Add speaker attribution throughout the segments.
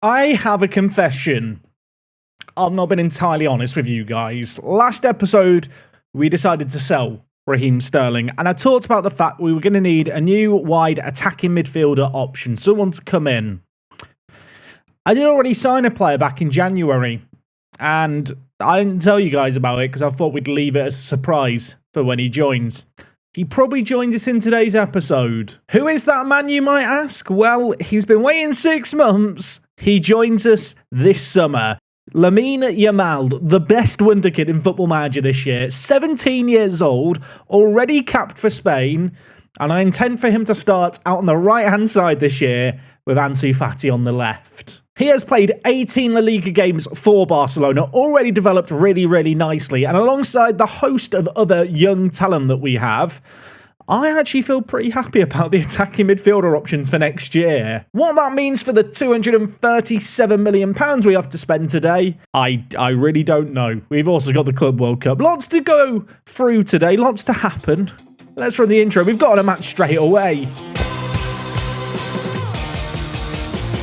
Speaker 1: I have a confession. I've not been entirely honest with you guys. Last episode, we decided to sell Raheem Sterling, and I talked about the fact we were going to need a new wide attacking midfielder option, someone to come in. I did already sign a player back in January, and I didn't tell you guys about it because I thought we'd leave it as a surprise for when he joins. He probably joins us in today's episode. Who is that man, you might ask? Well, he's been waiting 6 months. He joins us this summer. Lamine Yamal, the best wonder kid in Football Manager this year, 17 years old, already capped for Spain, and I intend for him to start out on the right-hand side this year with Ansu Fati on the left. He has played 18 La Liga games for Barcelona, already developed really, really nicely, and alongside the host of other young talent that we have, I actually feel pretty happy about the attacking midfielder options for next year. What that means for the £237 million we have to spend today, I really don't know. We've also got the Club World Cup. Lots to go through today, lots to happen. Let's run the intro. We've got on a match straight away.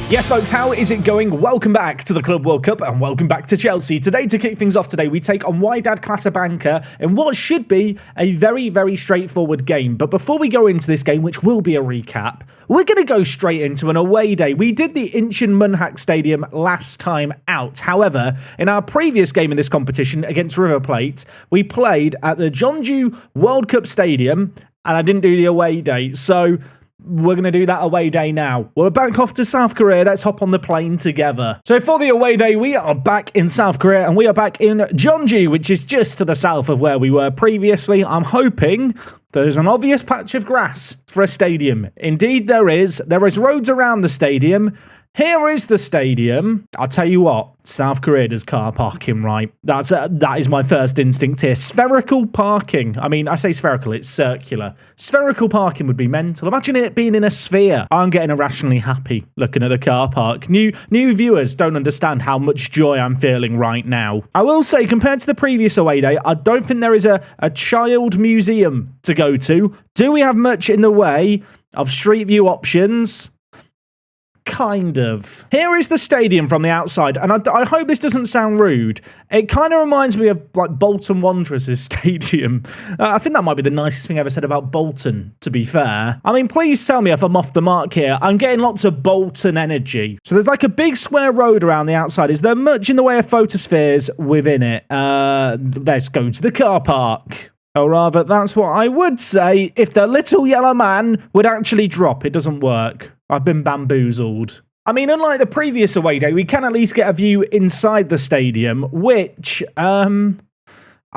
Speaker 1: Yes, folks, how is it going? Welcome back to the Club World Cup and welcome back to Chelsea. Today, to kick things off today, we take on Wydad Casablanca in what should be a very, very straightforward game. But before we go into this game, which will be a recap, we're going to go straight into an away day. We did the Incheon Munhak Stadium last time out. However, in our previous game in this competition against River Plate, we played at the Jeonju World Cup Stadium and I didn't do the away day. So we're going to do that away day now. We're back off to South Korea. Let's hop on the plane together. So for the away day, we are back in South Korea and we are back in Jeonju, which is just to the south of where we were previously. I'm hoping there's an obvious patch of grass for a stadium. Indeed, there is. There is roads around the stadium. Here is the stadium. I'll tell you what, South Korea does car parking right. That is my first instinct here. Spherical parking. I mean, I say spherical, it's circular. Spherical parking would be mental. Imagine it being in a sphere. I'm getting irrationally happy looking at the car park. New viewers don't understand how much joy I'm feeling right now. I will say, compared to the previous away day, I don't think there is a child museum to go to. Do we have much in the way of street view options? Kind of. Here is the stadium from the outside, and I hope this doesn't sound rude. It kind of reminds me of like Bolton Wanderers' stadium. I think that might be the nicest thing I ever said about Bolton, to be fair. I mean, please tell me if I'm off the mark here. I'm getting lots of Bolton energy. So there's like a big square road around the outside. Is there much in the way of photospheres within it? Let's go to the car park. Or rather, that's what I would say if the little yellow man would actually drop. It doesn't work. I've been bamboozled. I mean, unlike the previous away day, we can at least get a view inside the stadium, which, I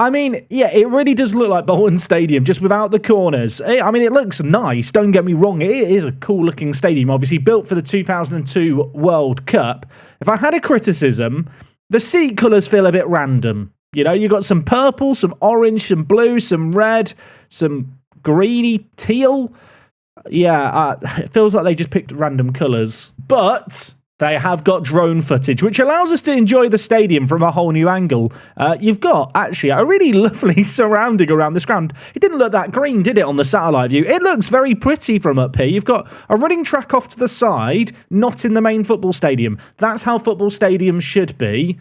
Speaker 1: mean, yeah, it really does look like Bolton Stadium, just without the corners. I mean, it looks nice, don't get me wrong. It is a cool-looking stadium, obviously built for the 2002 World Cup. If I had a criticism, the seat colours feel a bit random. You know, you got some purple, some orange, some blue, some red, some greeny teal. Yeah, it feels like they just picked random colours. But they have got drone footage, which allows us to enjoy the stadium from a whole new angle. You've got, actually, a really lovely surrounding around this ground. It didn't look that green, did it, on the satellite view? It looks very pretty from up here. You've got a running track off to the side, not in the main football stadium. That's how football stadiums should be.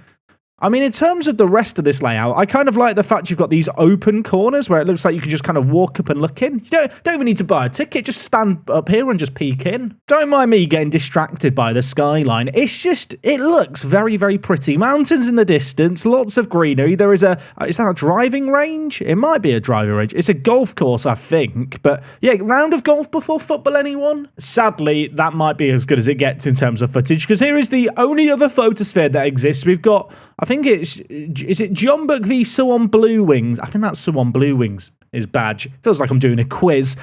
Speaker 1: I mean, in terms of the rest of this layout, I kind of like the fact you've got these open corners where it looks like you can just kind of walk up and look in. You don't even need to buy a ticket, just stand up here and just peek in. Don't mind me getting distracted by the skyline. It's just, it looks very, very pretty. Mountains in the distance, lots of greenery. There is is that a driving range? It might be a driving range. It's a golf course, I think. But yeah, round of golf before football, anyone? Sadly, that might be as good as it gets in terms of footage, because here is the only other photosphere that exists. We've got, I think is it Jeonbuk v Suwon Blue Wings? I think that's Suwon Blue Wings, his badge. Feels like I'm doing a quiz.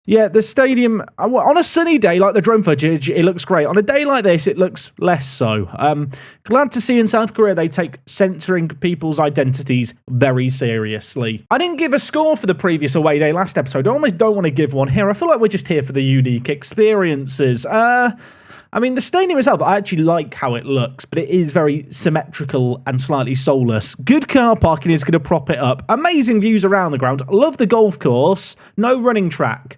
Speaker 1: Yeah, the stadium, on a sunny day, like the drone footage, it looks great. On a day like this, it looks less so. Glad to see in South Korea they take censoring people's identities very seriously. I didn't give a score for the previous away day last episode. I almost don't want to give one here. I feel like we're just here for the unique experiences. I mean, the stadium itself, I actually like how it looks, but it is very symmetrical and slightly soulless. Good car parking is going to prop it up. Amazing views around the ground. Love the golf course. No running track.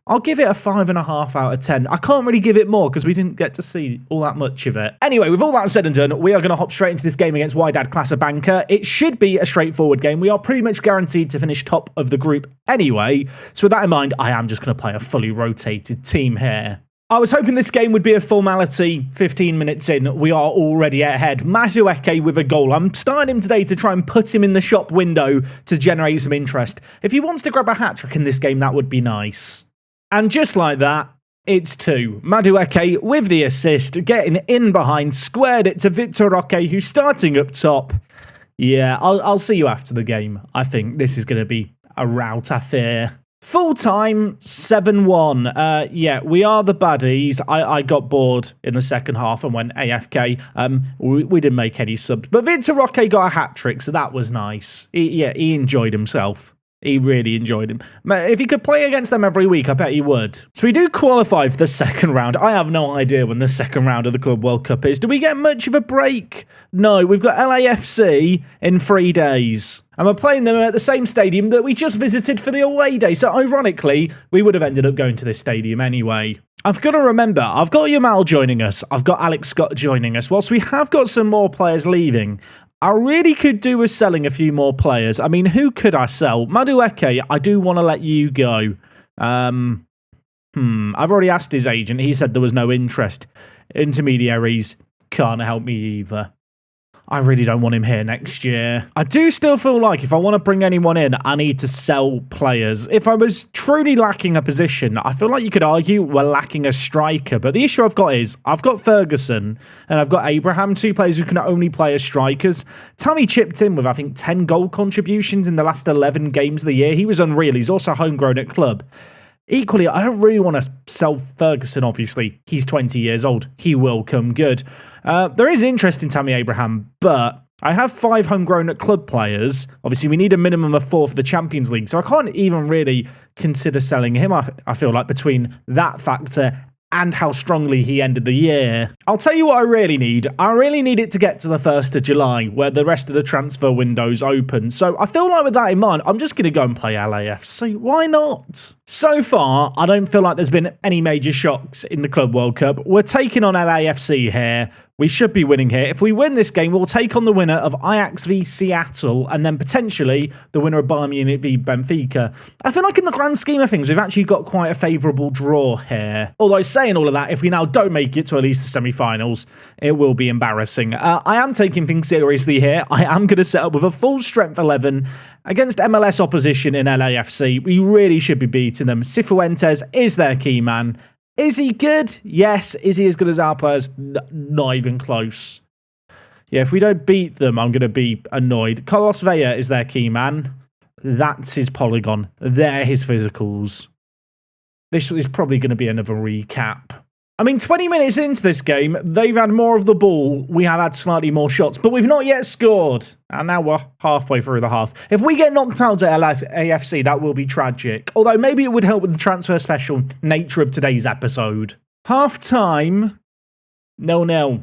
Speaker 1: I'll give it a 5.5 out of 10. I can't really give it more because we didn't get to see all that much of it. Anyway, with all that said and done, we are going to hop straight into this game against Wydad Casablanca. It should be a straightforward game. We are pretty much guaranteed to finish top of the group anyway. So with that in mind, I am just going to play a fully rotated team here. I was hoping this game would be a formality. 15 minutes in, we are already ahead. Madueke with a goal. I'm starting him today to try and put him in the shop window to generate some interest. If he wants to grab a hat-trick in this game, that would be nice. And just like that, it's 2. Madueke with the assist, getting in behind, squared it to Victor Roque, who's starting up top. Yeah, I'll see you after the game. I think this is going to be a rout, I fear. Full time, 7-1. Yeah, we are the baddies. I got bored in the second half and went AFK. We didn't make any subs. But Victor Roque got a hat-trick, so that was nice. He enjoyed himself. He really enjoyed him. If he could play against them every week, I bet he would. So we do qualify for the second round. I have no idea when the second round of the Club World Cup is. Do we get much of a break? No, we've got LAFC in 3 days. And we're playing them at the same stadium that we just visited for the away day. So ironically, we would have ended up going to this stadium anyway. I've got to remember, I've got Yamal joining us. I've got Alex Scott joining us. Whilst we have got some more players leaving, I really could do with selling a few more players. I mean, who could I sell? Madueke, I do want to let you go. I've already asked his agent. He said there was no interest. Intermediaries can't help me either. I really don't want him here next year. I do still feel like if I want to bring anyone in, I need to sell players. If I was truly lacking a position, I feel like you could argue we're lacking a striker. But the issue I've got is I've got Ferguson and I've got Abraham, 2 players who can only play as strikers. Tammy chipped in with, I think, 10 goal contributions in the last 11 games of the year. He was unreal. He's also homegrown at club. Equally, I don't really want to sell Ferguson, obviously. He's 20 years old. He will come good. There is interest in Tammy Abraham, but I have 5 homegrown at club players. Obviously, we need a minimum of 4 for the Champions League, so I can't even really consider selling him, I feel like, between that factor and how strongly he ended the year. I'll tell you what I really need. I really need it to get to the 1st of July, where the rest of the transfer window's open. So I feel like with that in mind, I'm just going to go and play LAFC. Why not? So far, I don't feel like there's been any major shocks in the Club World Cup. We're taking on LAFC here. We should be winning here. If we win this game, we'll take on the winner of Ajax v Seattle and then potentially the winner of Bayern Munich v Benfica. I feel like in the grand scheme of things, we've actually got quite a favourable draw here. Although saying all of that, if we now don't make it to at least the semi-finals, it will be embarrassing. I am taking things seriously here. I am going to set up with a full strength 11 against MLS opposition in LAFC. We really should be beating them. Cifuentes is their key man. Is he good? Yes. Is he as good as our players? Not even close. Yeah, if we don't beat them, I'm going to be annoyed. Carlos Vela is their key man. That's his polygon. They're his physicals. This is probably going to be another recap. I mean, 20 minutes into this game, they've had more of the ball. We have had slightly more shots, but we've not yet scored. And now we're halfway through the half. If we get knocked out at LAFC, that will be tragic. Although maybe it would help with the transfer special nature of today's episode. Half-time, 0-0.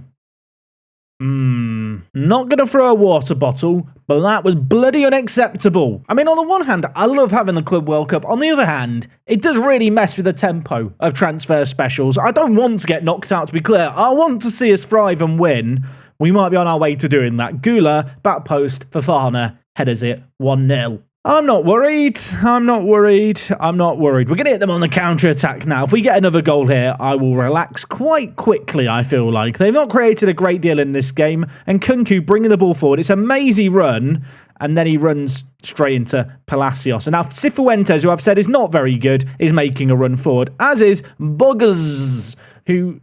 Speaker 1: Not going to throw a water bottle, but that was bloody unacceptable. I mean, on the one hand, I love having the Club World Cup. On the other hand, it does really mess with the tempo of transfer specials. I don't want to get knocked out, to be clear. I want to see us thrive and win. We might be on our way to doing that. Gula, back post, Fafana, headers it, 1-0. I'm not worried. I'm not worried. I'm not worried. We're going to hit them on the counter-attack now. If we get another goal here, I will relax quite quickly, I feel like. They've not created a great deal in this game. And Kunku bringing the ball forward. It's a mazy run. And then he runs straight into Palacios. And now Cifuentes, who I've said is not very good, is making a run forward. As is Buggers, who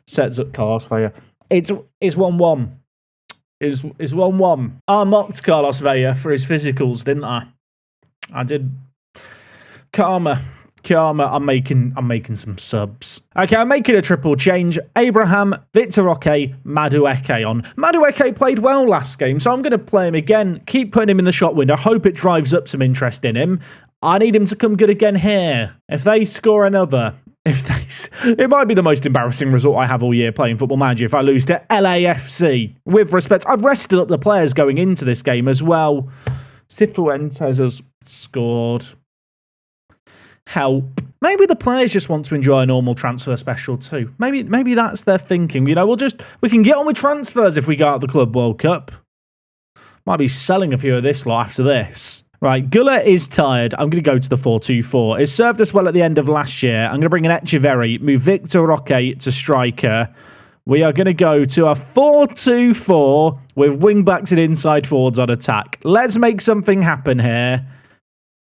Speaker 1: sets up Carlos Vela. It's 1-1. Is 1-1. I mocked Carlos Vela for his physicals, didn't I? I did. Karma, I'm making some subs. Okay, I'm making a triple change. Abraham, Victor Roque, Madueke on. Madueke played well last game, so I'm going to play him again. Keep putting him in the shot window. Hope it drives up some interest in him. I need him to come good again here. If they score another, it might be the most embarrassing result I have all year playing Football Manager if I lose to LAFC. With respect, I've rested up the players going into this game as well. Cifuentes has scored. Help. Maybe the players just want to enjoy a normal transfer special too. Maybe that's their thinking. You know, we can get on with transfers if we go out the Club World Cup. Might be selling a few of this lot after this. Right, Gullit is tired. I'm going to go to the 4-2-4. It served us well at the end of last year. I'm going to bring in Echeverri, move Victor Roque to striker. We are going to go to a 4-2-4 with wing-backs and inside forwards on attack. Let's make something happen here.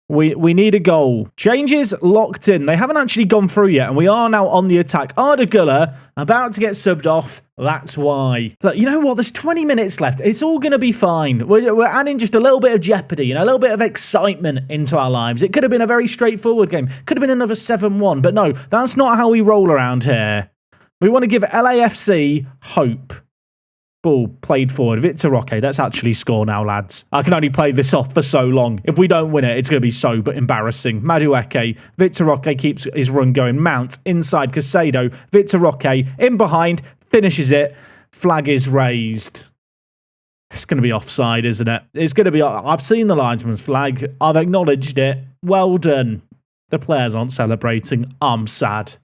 Speaker 1: We need a goal. Changes locked in. They haven't actually gone through yet, and we are now on the attack. Arda Güler about to get subbed off. That's why. Look, you know what? There's 20 minutes left. It's all going to be fine. We're adding just a little bit of jeopardy, a little bit of excitement into our lives. It could have been a very straightforward game. Could have been another 7-1, but no, that's not how we roll around here. We want to give LAFC hope. Ball played forward. Victor Roque, let's actually score now, lads. I can only play this off for so long. If we don't win it, it's going to be so embarrassing. Madueke, Victor Roque keeps his run going. Mount, inside Casado. Victor Roque, in behind, finishes it. Flag is raised. It's going to be offside, isn't it? It's going to be... I've seen the linesman's flag. I've acknowledged it. Well done. The players aren't celebrating. I'm sad.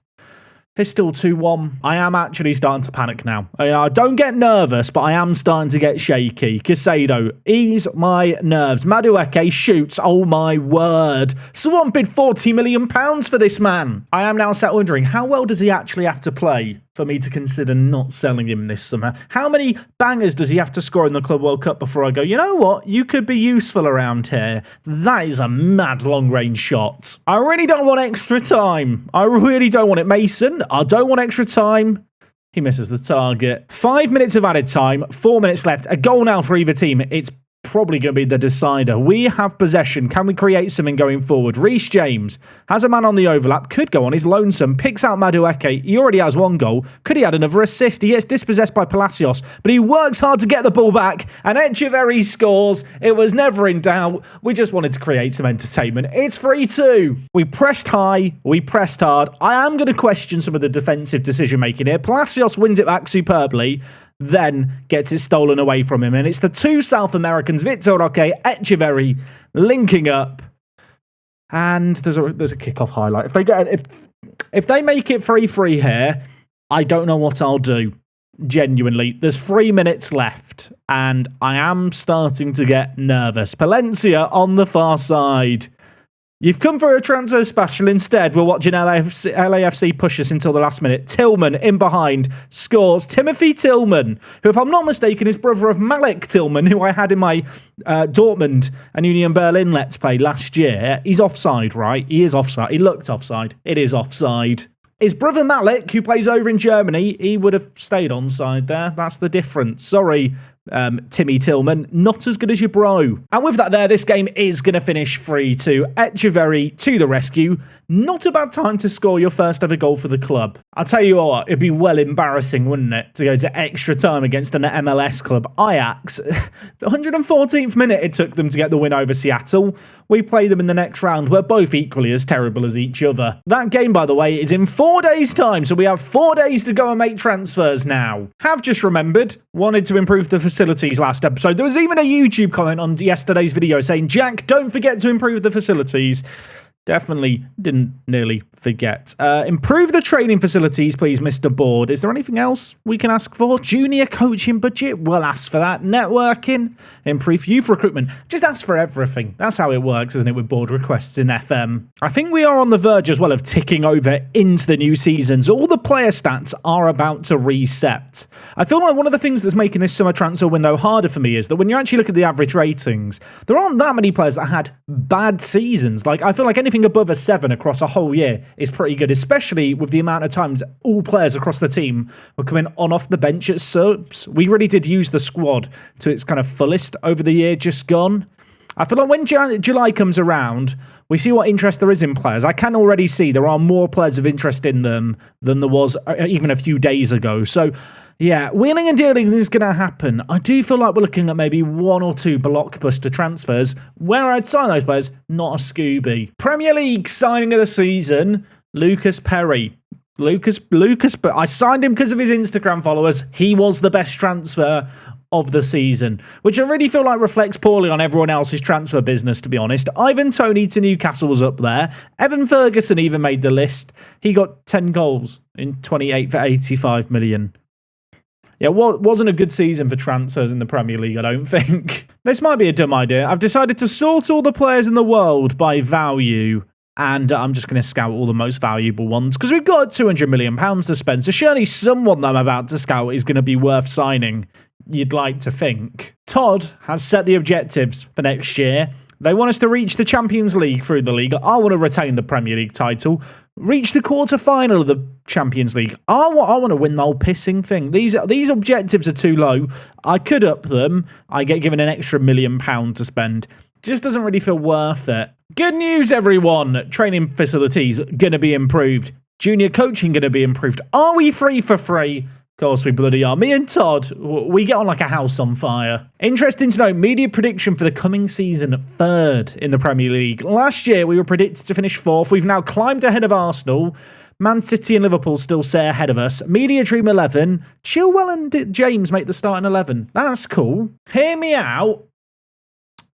Speaker 1: It's still 2-1. I am actually starting to panic now. I don't get nervous, but I am starting to get shaky. Casado, ease my nerves. Madueke shoots. Oh my word. Someone bid £40 million for this man. I am now sat wondering, how well does he actually have to play for me to consider not selling him this summer? How many bangers does he have to score in the Club World Cup before I go, you know what? You could be useful around here. That is a mad long-range shot. I really don't want extra time. I really don't want it. Mason, I don't want extra time. He misses the target. 5 minutes of added time. 4 minutes left. A goal now for either team. It's probably going to be the decider. We have possession. Can we create something going forward? Reece James has a man on the overlap. Could go on his lonesome. Picks out Madueke. He already has one goal. Could he add another assist? He gets dispossessed by Palacios, but he works hard to get the ball back, and Echeverri scores. It was never in doubt. We just wanted to create some entertainment. It's 3-2. We pressed high. We pressed hard. I am going to question some of the defensive decision-making here. Palacios wins it back superbly, then gets it stolen away from him. And it's the two South Americans, Victor Roque, Echeverri, linking up. And there's a kickoff highlight. If they make it 3-3 here, I don't know what I'll do. Genuinely. There's 3 minutes left, and I am starting to get nervous. Palencia on the far side. You've come for a transfer special instead. We're watching LAFC push us until the last minute. Tillman in behind scores. Timothy Tillman, who, if I'm not mistaken, is brother of Malik Tillman, who I had in my Dortmund and Union Berlin Let's Play last year. He's offside, right? He is offside. He looked offside. It is offside. His brother Malik, who plays over in Germany, he would have stayed onside there. That's the difference. Sorry, Timmy Tillman, not as good as your bro. And with that there, this game is going to finish 3-2. Echeverri to the rescue. Not a bad time to score your first ever goal for the club. I'll tell you what, it'd be well embarrassing, wouldn't it, to go to extra time against an MLS club. Ajax, the 114th minute it took them to get the win over Seattle. We play them in the next round. We're both equally as terrible as each other. That game, by the way, is in 4 days' time, so we have 4 days to go and make transfers now. Have just remembered, wanted to improve the facilities last episode. There was even a YouTube comment on yesterday's video saying, Jack, don't forget to improve the facilities. Definitely didn't nearly forget. Improve the training facilities, please, Mr. Board. Is there anything else we can ask for? Junior coaching budget? We'll ask for that. Networking? Improve youth recruitment? Just ask for everything. That's how it works, isn't it, with board requests in FM? I think we are on the verge as well of ticking over into the new seasons. All the player stats are about to reset. I feel like one of the things that's making this summer transfer window harder for me is that when you actually look at the average ratings, there aren't that many players that had bad seasons. Like, I feel like anything above a 7 across a whole year is pretty good, especially with the amount of times all players across the team were coming on off the bench at subs. We really did use the squad to its kind of fullest over the year just gone. I feel like when July comes around, we see what interest there is in players. I can already see there are more players of interest in them than there was even a few days ago. So, yeah, wheeling and dealing is going to happen. I do feel like we're looking at maybe 1 or 2 blockbuster transfers where I'd sign those players, not a Scooby. Premier League signing of the season, Lucas Perry. Lucas, but I signed him because of his Instagram followers. He was the best transfer of the season, which I really feel like reflects poorly on everyone else's transfer business, to be honest. Ivan Toney to Newcastle was up there. Evan Ferguson even made the list. He got 10 goals in 28 for 85 million. Yeah, wasn't a good season for transfers in the Premier League, I don't think. This might be a dumb idea. I've decided to sort all the players in the world by value, and I'm just going to scout all the most valuable ones, because we've got £200 million to spend, so surely someone that I'm about to scout is going to be worth signing, you'd like to think. Todd has set the objectives for next year. They want us to reach the Champions League through the league. I want to retain the Premier League title. Reach the quarter-final of the Champions League. I want to win the whole pissing thing. These objectives are too low. I could up them. I get given an extra £1 million to spend. Just doesn't really feel worth it. Good news, everyone. Training facilities going to be improved. Junior coaching going to be improved. Are we free for free? Of course we bloody are. Me and Todd, we get on like a house on fire. Interesting to note, media prediction for the coming season, 3rd in the Premier League. Last year, we were predicted to finish 4th. We've now climbed ahead of Arsenal. Man City and Liverpool still stay ahead of us. Media dream 11. Chilwell and James make the starting 11. That's cool. Hear me out.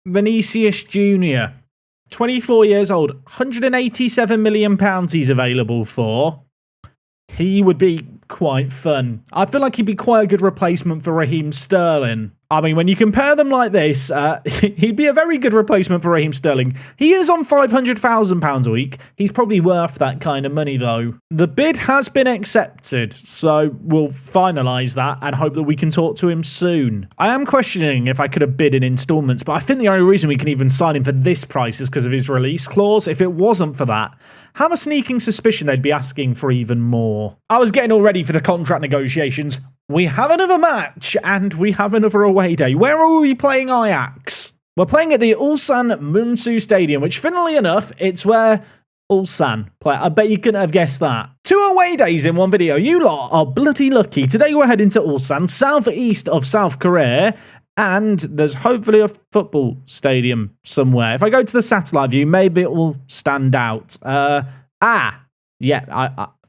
Speaker 1: Vinicius Jr., 24 years old, £187 million he's available for. He would be quite fun. I feel like he'd be quite a good replacement for Raheem Sterling. I mean, when you compare them like this, he'd be a very good replacement for Raheem Sterling. He is on £500,000 a week. He's probably worth that kind of money, though. The bid has been accepted, so we'll finalise that and hope that we can talk to him soon. I am questioning if I could have bid in instalments, but I think the only reason we can even sign him for this price is because of his release clause. If it wasn't for that, have a sneaking suspicion they'd be asking for even more. I was getting all ready for the contract negotiations. We have another match, and we have another away day. Where are we playing Ajax? We're playing at the Ulsan Munsu Stadium, which, funnily enough, it's where Ulsan play. I bet you couldn't have guessed that. 2 away days in one video. You lot are bloody lucky. Today we're heading to Ulsan, southeast of South Korea, and there's hopefully a football stadium somewhere. If I go to the satellite view, maybe it will stand out.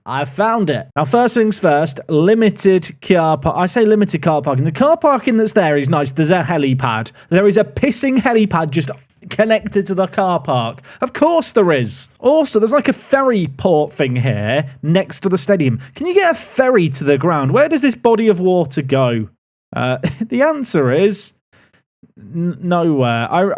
Speaker 1: I found it. Now, first things first, limited car park. I say limited car parking. The car parking that's there is nice. There's a helipad. There is a pissing helipad just connected to the car park. Of course there is. Also, there's like a ferry port thing here next to the stadium. Can you get a ferry to the ground? Where does this body of water go? The answer is nowhere.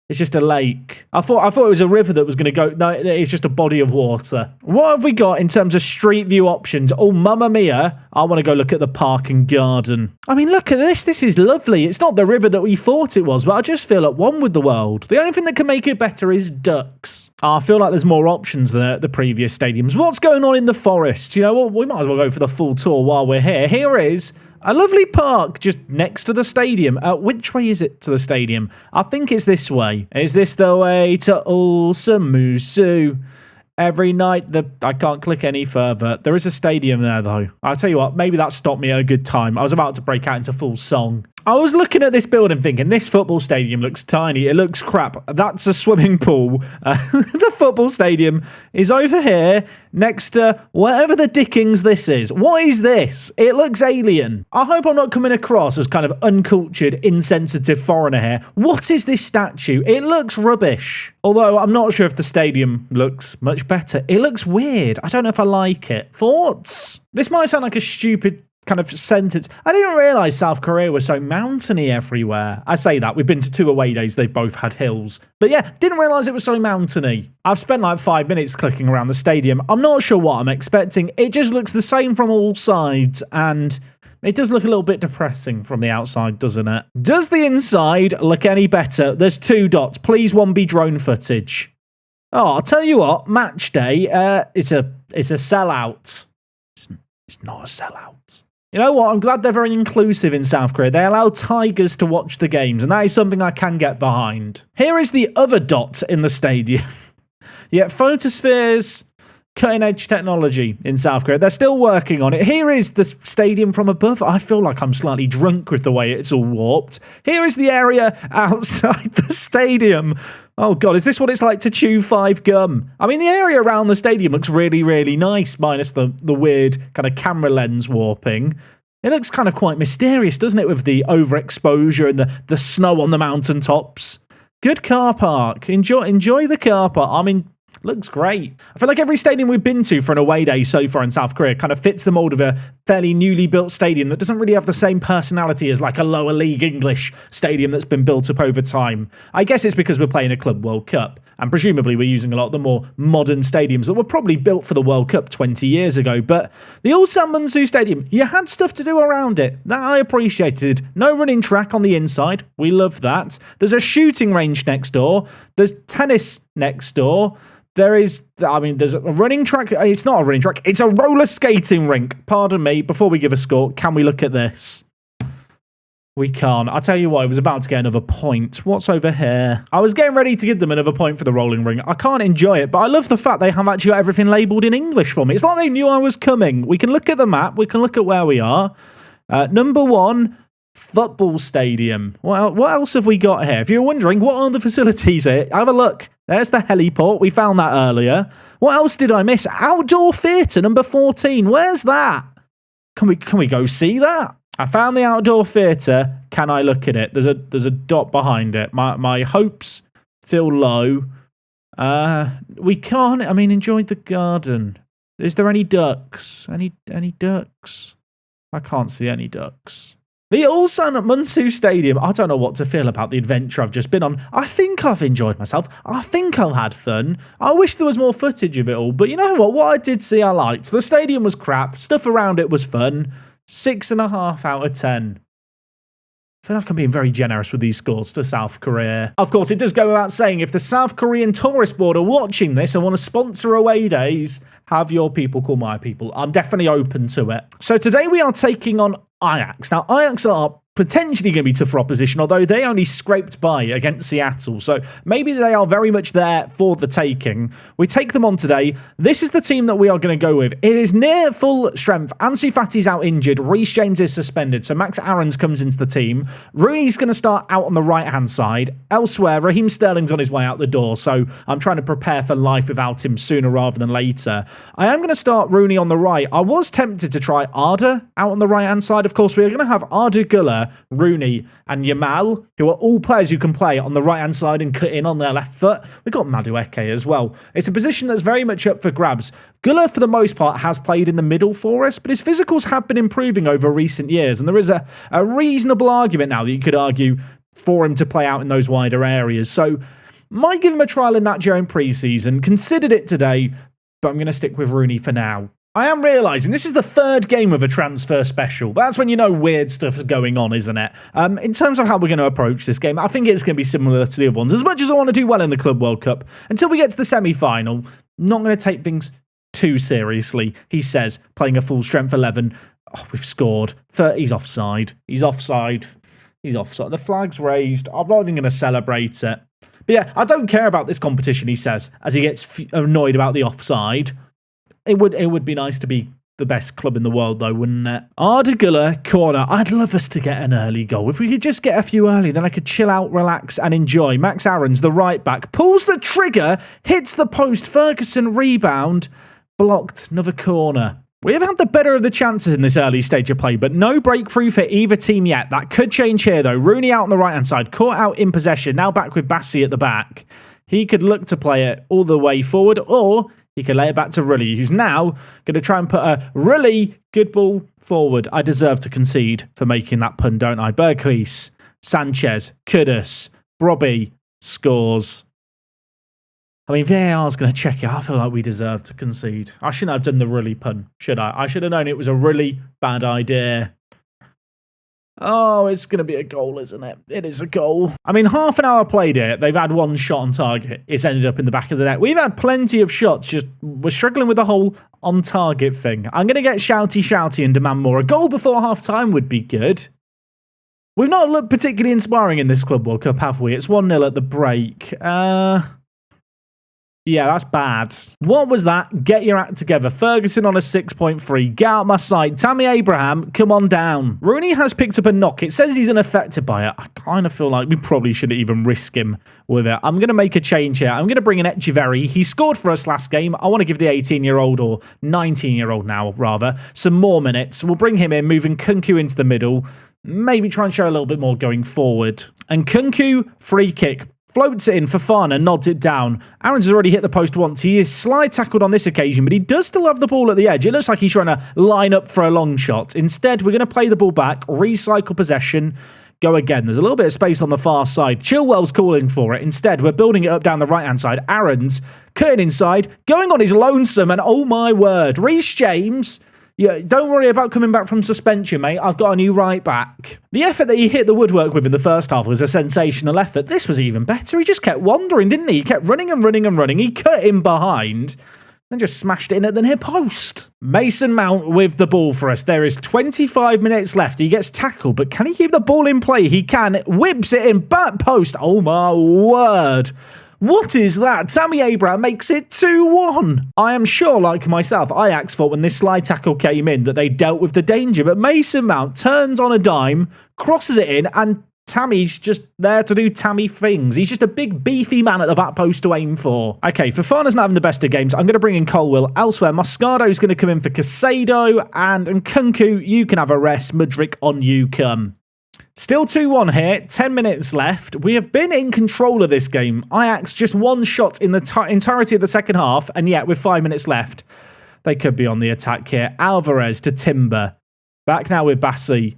Speaker 1: It's just a lake. I thought it was a river that was going to go. No, it's just a body of water. What have we got in terms of street view options? Oh, mamma mia. I want to go look at the park and garden. I mean, look at this. This is lovely. It's not the river that we thought it was, but I just feel at one with the world. The only thing that can make it better is ducks. I feel like there's more options than at the previous stadiums. What's going on in the forest? You know what? We might as well go for the full tour while we're here. Here is a lovely park just next to the stadium. Which way is it to the stadium? I think it's this way. Is this the way to Ulsan Every night, I can't click any further. There is a stadium there, though. I'll tell you what, maybe that stopped me at a good time. I was about to break out into full song. I was looking at this building thinking, this football stadium looks tiny. It looks crap. That's a swimming pool. The football stadium is over here next to whatever the dickens this is. What is this? It looks alien. I hope I'm not coming across as kind of uncultured, insensitive foreigner here. What is this statue? It looks rubbish. Although I'm not sure if the stadium looks much better. It looks weird. I don't know if I like it. Thoughts? This might sound like a stupid kind of sentence. I didn't realise South Korea was so mountainy everywhere. I say that. We've been to 2 away days. They've both had hills. But yeah, didn't realise it was so mountainy. I've spent like 5 minutes clicking around the stadium. I'm not sure what I'm expecting. It just looks the same from all sides, and it does look a little bit depressing from the outside, doesn't it? Does the inside look any better? There's 2 dots. Please, one be drone footage. Oh, I'll tell you what. Match day. It's a sellout. It's not a sellout. You know what? I'm glad they're very inclusive in South Korea. They allow tigers to watch the games, and that is something I can get behind. Here is the other dot in the stadium. Yeah, photospheres, cutting-edge technology in South Korea. They're still working on it. Here is the stadium from above. I feel like I'm slightly drunk with the way it's all warped. Here is the area outside the stadium. Oh, God, is this what it's like to chew 5 gum? I mean, the area around the stadium looks really, really nice, minus the weird kind of camera lens warping. It looks kind of quite mysterious, doesn't it, with the overexposure and the snow on the mountaintops. Good car park. Enjoy the car park. I mean, looks great. I feel like every stadium we've been to for an away day so far in South Korea kind of fits the mold of a fairly newly built stadium that doesn't really have the same personality as like a lower league English stadium that's been built up over time. I guess it's because we're playing a Club World Cup, and presumably we're using a lot of the more modern stadiums that were probably built for the World Cup 20 years ago. But the Ulsan Munsu Stadium, you had stuff to do around it. That I appreciated. No running track on the inside. We love that. There's a shooting range next door. There's tennis next door. There's a running track. It's not a running track. It's a roller skating rink. Pardon me. Before we give a score, can we look at this? We can't. I'll tell you what, I was about to get another point. What's over here? I was getting ready to give them another point for the rolling ring. I can't enjoy it, but I love the fact they have actually got everything labelled in English for me. It's like they knew I was coming. We can look at the map. We can look at where we are. Number 1, football stadium. Well, what else have we got here? If you're wondering, what are the facilities here? Have a look. There's the heliport. We found that earlier. What else did I miss? Outdoor theatre, number 14. Where's that? Can we go see that? I found the outdoor theatre. Can I look at it? There's a dot behind it. My hopes feel low. We can't. I mean, enjoy the garden. Is there any ducks? Any ducks? I can't see any ducks. The Ulsan Munsu Stadium, I don't know what to feel about the adventure I've just been on. I think I've enjoyed myself. I think I've had fun. I wish there was more footage of it all, but you know what? What I did see I liked. The stadium was crap. Stuff around it was fun. 6.5 out of 10. I feel like I'm being very generous with these scores to South Korea. Of course, it does go without saying, if the South Korean Tourist Board are watching this and want to sponsor away days, have your people call my people. I'm definitely open to it. So today we are taking on Ajax. Now, Ajax are potentially going to be tough for opposition, although they only scraped by against Seattle. So maybe they are very much there for the taking. We take them on today. This is the team that we are going to go with. It is near full strength. Ansu Fati's out injured. Reece James is suspended. So Max Aarons comes into the team. Rooney's going to start out on the right-hand side. Elsewhere, Raheem Sterling's on his way out the door. So I'm trying to prepare for life without him sooner rather than later. I am going to start Rooney on the right. I was tempted to try Arda out on the right-hand side. Of course, we are going to have Arda Güler, Rooney and Yamal, who are all players who can play on the right-hand side and cut in on their left foot. We've got Madueke as well. It's a position that's very much up for grabs. Güler, for the most part, has played in the middle for us, but his physicals have been improving over recent years, and there is a reasonable argument now that you could argue for him to play out in those wider areas. So, might give him a trial in that during pre-season. Considered it today, but I'm going to stick with Rooney for now. I am realising this is the third game of a transfer special. That's when you know weird stuff's going on, isn't it? In terms of how we're going to approach this game, I think it's going to be similar to the other ones. As much as I want to do well in the Club World Cup, until we get to the semi-final, not going to take things too seriously, he says, playing a full strength 11. Oh, we've scored. He's offside. He's offside. He's offside. The flag's raised. I'm not even going to celebrate it. But yeah, I don't care about this competition, he says, as he gets annoyed about the offside. It would be nice to be the best club in the world, though, wouldn't it? Arda Güler, corner. I'd love us to get an early goal. If we could just get a few early, then I could chill out, relax, and enjoy. Max Aarons, the right back, pulls the trigger, hits the post. Ferguson, rebound, blocked. Another corner. We have had the better of the chances in this early stage of play, but no breakthrough for either team yet. That could change here, though. Rooney out on the right-hand side, caught out in possession. Now back with Bassi at the back. He could look to play it all the way forward, or he could lay it back to Rulli, who's now going to try and put a really good ball forward. I deserve to concede for making that pun, don't I? Berghuis, Sanchez, Kudus, Robbie scores. I mean, VAR's going to check it. I feel like we deserve to concede. I shouldn't have done the Rulli pun, should I? I should have known it was a really bad idea. Oh, it's going to be a goal, isn't it? It is a goal. I mean, half an hour played it. They've had one shot on target. It's ended up in the back of the net. We've had plenty of shots. Just we're struggling with the whole on target thing. I'm going to get shouty and demand more. A goal before half time would be good. We've not looked particularly inspiring in this Club World Cup, have we? It's 1-0 at the break. Yeah, that's bad. What was that? Get your act together. Ferguson on a 6.3. Get out my sight. Tammy Abraham, come on down. Rooney has picked up a knock. It says he's unaffected by it. I kind of feel like we probably shouldn't even risk him with it. I'm going to make a change here. I'm going to bring in Echeverry. He scored for us last game. I want to give the 18-year-old, or 19-year-old now, rather, some more minutes. We'll bring him in, moving Kunku into the middle. Maybe try and show a little bit more going forward. And Kunku, free kick. Floats it in, Fofana nods it down. Addons has already hit the post once. He is slide tackled on this occasion, but he does still have the ball at the edge. It looks like he's trying to line up for a long shot. Instead, we're going to play the ball back, recycle possession, go again. There's a little bit of space on the far side. Chilwell's calling for it. Instead, we're building it up down the right-hand side. Addons cutting inside, going on his lonesome, and oh my word, Reece James... Yeah, don't worry about coming back from suspension, mate. I've got a new right back. The effort that he hit the woodwork with in the first half was a sensational effort. This was even better. He just kept wandering, didn't he? He kept running and running and running. He cut in behind, then just smashed it in at the near post. Mason Mount with the ball for us. There is 25 minutes left. He gets tackled, but can he keep the ball in play? He can. Whips it in, back post. Oh my word. What is that? Tammy Abraham makes it 2-1. I am sure, like myself, Ajax thought when this slide tackle came in that they dealt with the danger, but Mason Mount turns on a dime, crosses it in, and Tammy's just there to do Tammy things. He's just a big, beefy man at the back post to aim for. Okay, Fofana's not having the best of games. I'm going to bring in Colwill. Elsewhere, Moscado's going to come in for Casado, and Kunku, you can have a rest. Mudryk, on you come. Still 2-1 here, 10 minutes left. We have been in control of this game. Ajax just one shot in the entirety of the second half, and yet with 5 minutes left, they could be on the attack here. Alvarez to Timber. Back now with Bassi.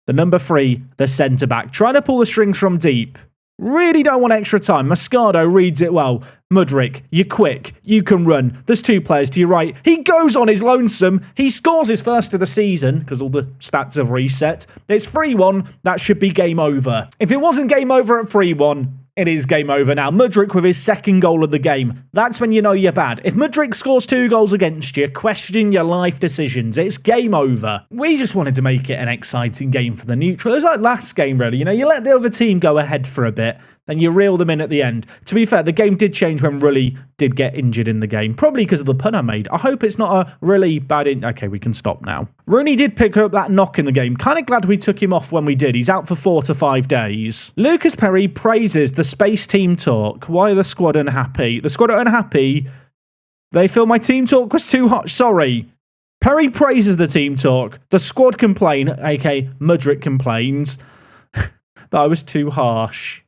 Speaker 1: The number 3, the centre-back. Trying to pull the strings from deep. Really don't want extra time. Moscado reads it well. Mudryk, you're quick. You can run. There's 2 players to your right. He goes on his lonesome. He scores his first of the season because all the stats have reset. It's 3-1. That should be game over. If it wasn't game over at 3-1, it is game over now. Mudryk with his second goal of the game. That's when you know you're bad. If Mudryk scores 2 goals against you, question your life decisions. It's game over. We just wanted to make it an exciting game for the neutral. It was like last game, really. You know, you let the other team go ahead for a bit, then you reel them in at the end. To be fair, the game did change when Rulli did get injured in the game. Probably because of the pun I made. I hope it's not a really bad... Okay, we can stop now. Rooney did pick up that knock in the game. Kind of glad we took him off when we did. He's out for 4 to 5 days. Lucas Perry praises the space team talk. Why are the squad unhappy? The squad are unhappy. They feel my team talk was too hot. Sorry. Perry praises the team talk. The squad complain, aka Mudryk complains, that I was too harsh.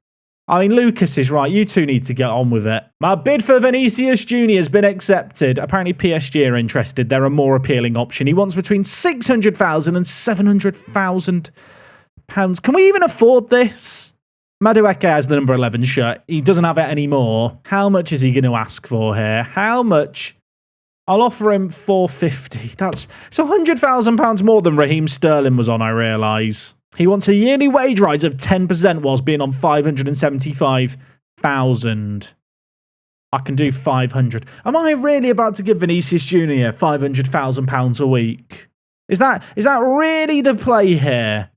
Speaker 1: I mean, Lucas is right. You two need to get on with it. My bid for Vinicius Jr. has been accepted. Apparently, PSG are interested. They're a more appealing option. He wants between £600,000 and £700,000. Can we even afford this? Madueke has the number 11 shirt. He doesn't have it anymore. How much is he going to ask for here? How much? I'll offer him £450. It's £100,000 more than Raheem Sterling was on, I realise. He wants a yearly wage rise of 10% whilst being on 575,000. I can do 500. Am I really about to give Vinicius Jr. £500,000 a week? Is that really the play here?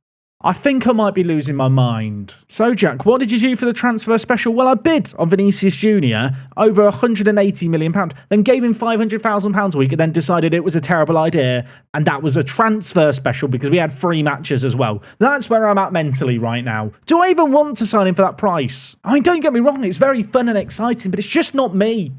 Speaker 1: I think I might be losing my mind. So, Jack, what did you do for the transfer special? Well, I bid on Vinicius Jr. over £180 million, then gave him £500,000 a week and then decided it was a terrible idea. And that was a transfer special because we had 3 matches as well. That's where I'm at mentally right now. Do I even want to sign him for that price? I mean, don't get me wrong, it's very fun and exciting, but it's just not me.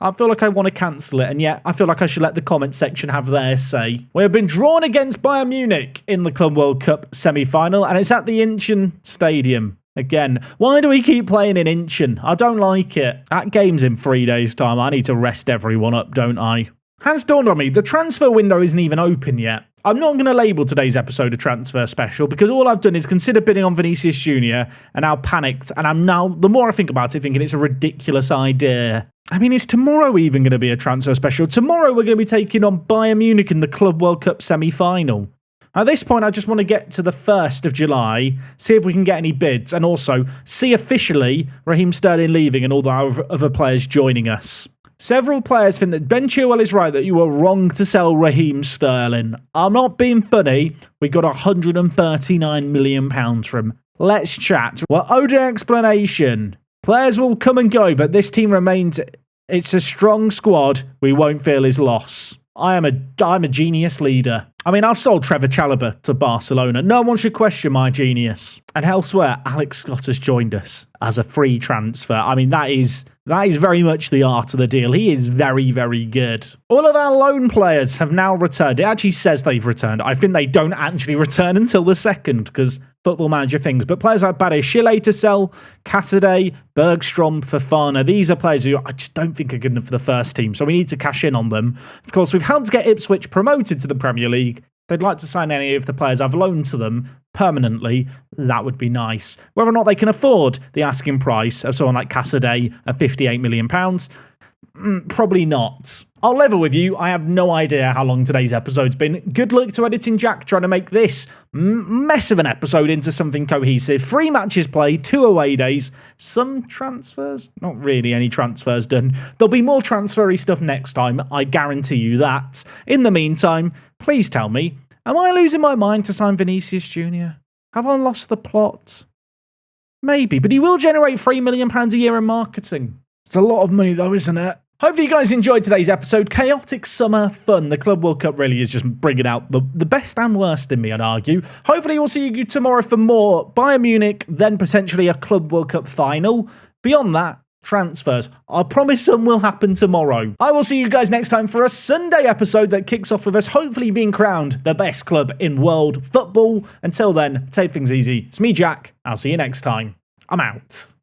Speaker 1: I feel like I want to cancel it, and yet I feel like I should let the comment section have their say. We have been drawn against Bayern Munich in the Club World Cup semi-final, and it's at the Incheon Stadium. Again, why do we keep playing in Incheon? I don't like it. That game's in 3 days' time. I need to rest everyone up, don't I? Has dawned on me, the transfer window isn't even open yet. I'm not going to label today's episode a transfer special because all I've done is consider bidding on Vinicius Jr. and now panicked, and I'm now, the more I think about it, thinking it's a ridiculous idea. I mean, is tomorrow even going to be a transfer special? Tomorrow we're going to be taking on Bayern Munich in the Club World Cup semi-final. At this point, I just want to get to the 1st of July, see if we can get any bids, and also see officially Raheem Sterling leaving and all the other players joining us. Several players think that Ben Chilwell is right, that you were wrong to sell Raheem Sterling. I'm not being funny. We got £139 million from him. Let's chat. Well, owed an explanation. Players will come and go, but this team remains It's a strong squad. We won't feel his loss. I'm a genius leader. I mean, I've sold Trevor Chalobah to Barcelona. No one should question my genius. And elsewhere, Alex Scott has joined us as a free transfer. I mean, that is very much the art of the deal. He is very, very good. All of our loan players have now returned. It actually says they've returned. I think they don't actually return until the 2nd because Football Manager things. But players like Bade Chile to sell, Cassidy, Bergstrom, Fofana, these are players who I just don't think are good enough for the first team. So we need to cash in on them. Of course, we've helped get Ipswich promoted to the Premier League. If they'd like to sign any of the players I've loaned to them permanently, that would be nice. Whether or not they can afford the asking price of someone like Cassidy at £58 million, probably not. I'll level with you, I have no idea how long today's episode's been. Good luck to Editing Jack trying to make this mess of an episode into something cohesive. 3 matches played, 2 away days, some transfers, not really any transfers done. There'll be more transfery stuff next time, I guarantee you that. In the meantime, please tell me, am I losing my mind to sign Vinicius Jr.? Have I lost the plot? Maybe, but he will generate £3 million a year in marketing. It's a lot of money though, isn't it? Hopefully you guys enjoyed today's episode. Chaotic summer fun. The Club World Cup really is just bringing out the best and worst in me, I'd argue. Hopefully we'll see you tomorrow for more Bayern Munich, then potentially a Club World Cup final. Beyond that, transfers. I promise some will happen tomorrow. I will see you guys next time for a Sunday episode that kicks off with us hopefully being crowned the best club in world football. Until then, take things easy. It's me, Jack. I'll see you next time. I'm out.